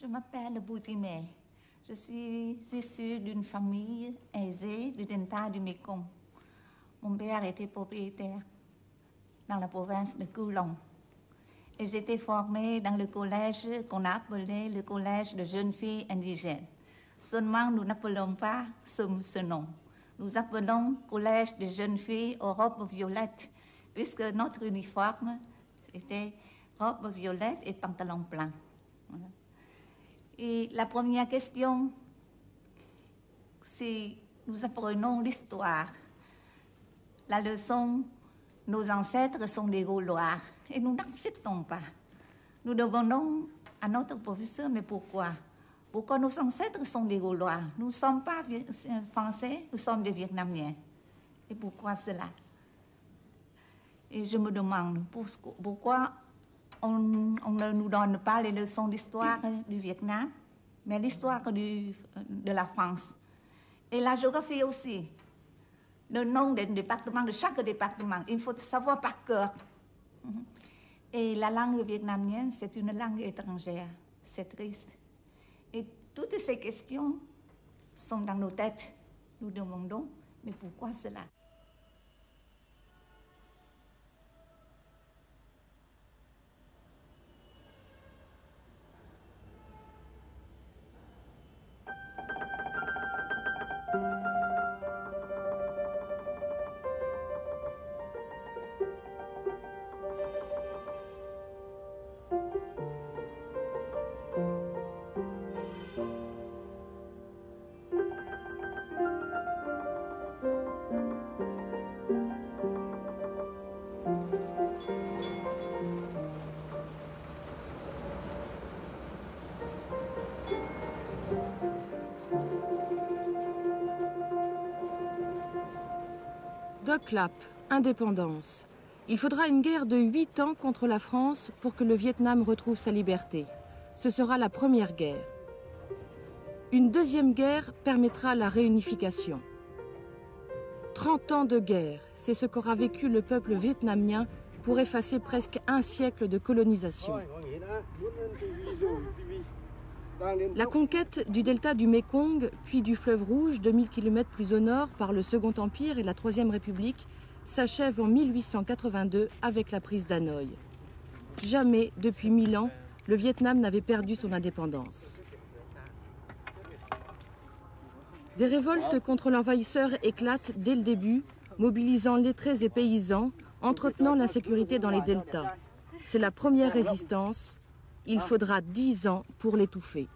Je m'appelle Boutimé. Je suis issue d'une famille aisée du delta du Mekong. Mon père était propriétaire dans la province de Kulong. Et j'étais formée dans le collège qu'on a appelé le collège de jeunes filles indigènes. Seulement, nous n'appelons pas ce nom. Nous appelons collège de jeunes filles aux robes violettes, puisque notre uniforme était robe violette et pantalon blanc. Voilà. Et la première question, c'est nous apprenons l'histoire. La leçon, nos ancêtres sont des Gaulois et nous n'acceptons pas. Nous demandons à notre professeur, mais pourquoi? Pourquoi nos ancêtres sont des Gaulois? Nous ne sommes pas français, nous sommes des Vietnamiens. Et pourquoi cela? Et je me demande pourquoi on ne nous donne pas les leçons d'histoire du Vietnam, mais l'histoire de la France. Et la géographie aussi. Le nom des départements, de chaque département, il faut savoir par cœur. Et la langue vietnamienne, c'est une langue étrangère. C'est triste. Et toutes ces questions sont dans nos têtes. Nous demandons, mais pourquoi cela? Doc Lap, indépendance. Il faudra une guerre de 8 ans contre la France pour que le Vietnam retrouve sa liberté. Ce sera la première guerre. Une deuxième guerre permettra la réunification. 30 ans de guerre, c'est ce qu'aura vécu le peuple vietnamien pour effacer presque un siècle de colonisation. La conquête du delta du Mékong, puis du fleuve Rouge, 2000 km plus au nord, par le Second Empire et la Troisième République, s'achève en 1882 avec la prise d'Hanoï. Jamais, depuis 1000 ans, le Vietnam n'avait perdu son indépendance. Des révoltes contre l'envahisseur éclatent dès le début, mobilisant lettrés et paysans, entretenant l'insécurité dans les deltas. C'est la première résistance. Il faudra 10 ans pour l'étouffer.